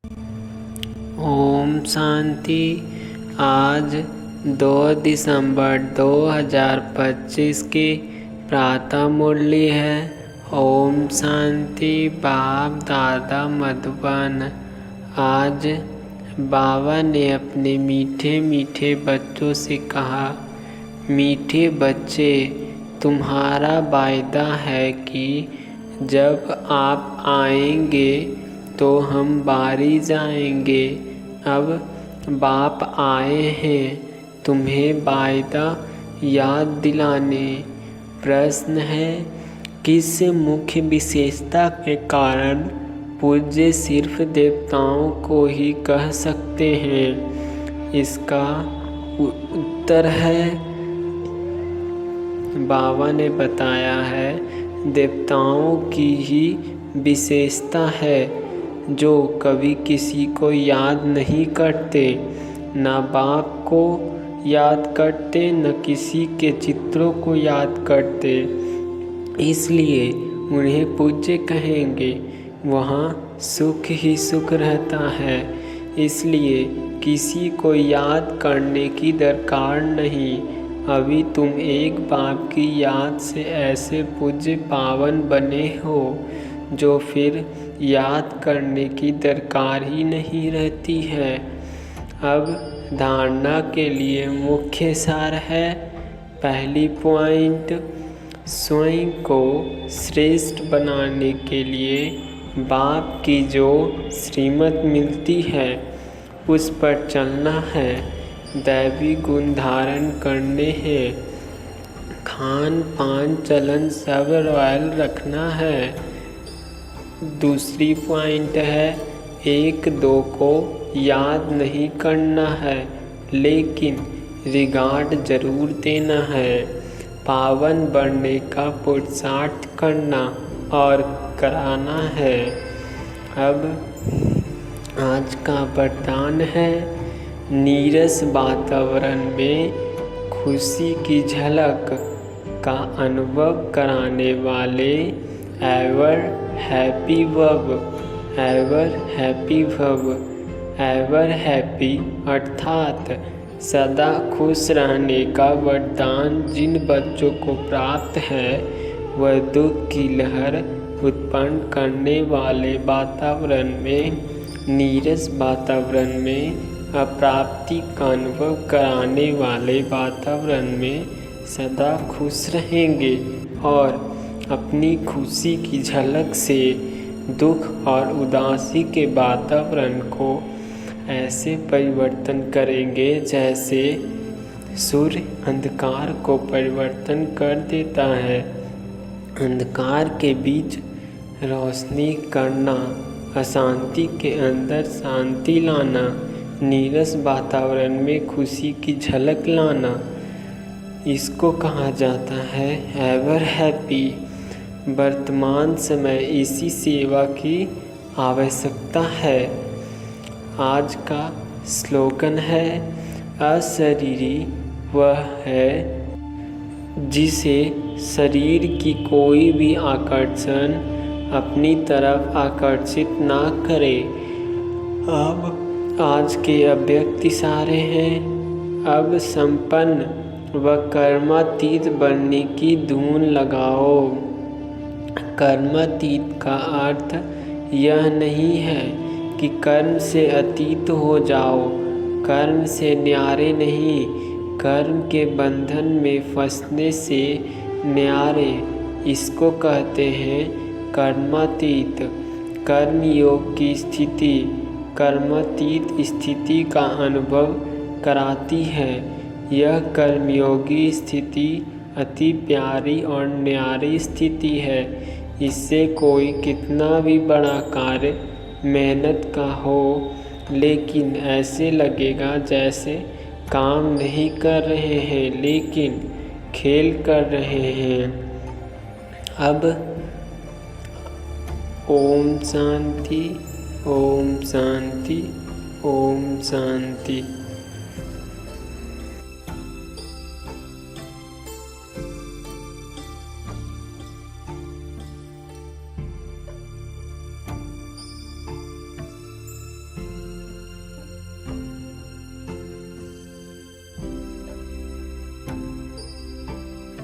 ओम शांति। आज 2 दिसंबर 2025 की प्रातः मुरली है। ओम शांति। बाप दादा मधुबन। आज बाबा ने अपने मीठे मीठे बच्चों से कहा, मीठे बच्चे, तुम्हारा वायदा है कि जब आप आएंगे तो हम बारी जाएंगे। अब बाप आए हैं तुम्हें वायदा याद दिलाने। प्रश्न है, किस मुख्य विशेषता के कारण पूज्य सिर्फ देवताओं को ही कह सकते हैं? इसका उत्तर है, बाबा ने बताया है, देवताओं की ही विशेषता है जो कभी किसी को याद नहीं करते, न बाप को याद करते, न किसी के चित्रों को याद करते। इसलिए उन्हें पूज्य कहेंगे। वहाँ सुख ही सुख रहता है, इसलिए किसी को याद करने की दरकार नहीं। अभी तुम एक बाप की याद से ऐसे पूज्य पावन बने हो जो फिर याद करने की दरकार ही नहीं रहती है। अब धारणा के लिए मुख्य सार है। पहली पॉइंट, स्वयं को श्रेष्ठ बनाने के लिए बाप की जो श्रीमत मिलती है उस पर चलना है। दैवी गुण धारण करने हैं। खान पान चलन सब रॉयल रखना है। दूसरी पॉइंट है, 1-2 को याद नहीं करना है, लेकिन रिगार्ड जरूर देना है। पावन बनने का पुरुषार्थ करना और कराना है। अब आज का वरदान है, नीरस वातावरण में खुशी की झलक का अनुभव कराने वाले एवर हैप्पी भव, एवर हैप्पी भव। एवर हैप्पी अर्थात सदा खुश रहने का वरदान जिन बच्चों को प्राप्त है वह दुख की लहर उत्पन्न करने वाले वातावरण में, नीरस वातावरण में, अप्राप्ति का अनुभव कराने वाले वातावरण में सदा खुश रहेंगे और अपनी खुशी की झलक से दुख और उदासी के वातावरण को ऐसे परिवर्तन करेंगे जैसे सूर्य अंधकार को परिवर्तन कर देता है। अंधकार के बीच रोशनी करना, अशांति के अंदर शांति लाना, नीरस वातावरण में खुशी की झलक लाना, इसको कहा जाता है एवर हैप्पी। वर्तमान समय इसी सेवा की आवश्यकता है। आज का स्लोगन है, अशरीरी वह है जिसे शरीर की कोई भी आकर्षण अपनी तरफ आकर्षित ना करे। अब आज के अव्यक्त इशारे हैं। अब संपन्न व कर्मातीत बनने की धून लगाओ। कर्मातीत का अर्थ यह नहीं है कि कर्म से अतीत हो जाओ, कर्म से न्यारे नहीं, कर्म के बंधन में फंसने से न्यारे, इसको कहते हैं कर्मातीत। कर्म योग की स्थिति कर्मातीत स्थिति का अनुभव कराती है। यह कर्मयोगी स्थिति अति प्यारी और न्यारी स्थिति है। इससे कोई कितना भी बड़ा कार्य मेहनत का हो, लेकिन ऐसे लगेगा जैसे काम नहीं कर रहे हैं लेकिन खेल कर रहे हैं। अब ओम शांति, ओम शांति, ओम शांति।